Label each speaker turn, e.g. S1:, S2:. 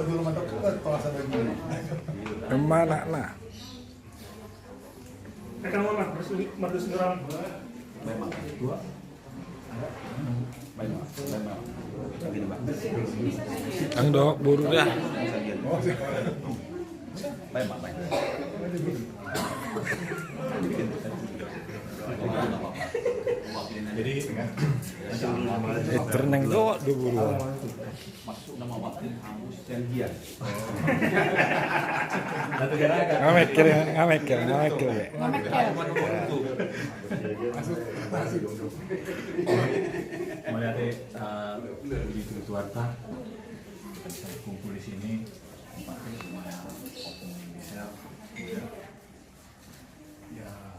S1: kalau dulu mantap kelas ada gini.
S2: Kemana lah?
S3: Akan Muhammad berdus ngeram.
S4: Memang dua. Memang. Begini, Pak.
S2: Ang dohok buru dah.
S4: Memang. Jadi
S2: Ternang dohok do buru.
S4: masuk nama waktu kamus dan dia.
S2: Ngamekir.
S4: Melihat begitu Tuarta kita bisa kumpul di sini tempatnya semuanya open Indonesia. Ya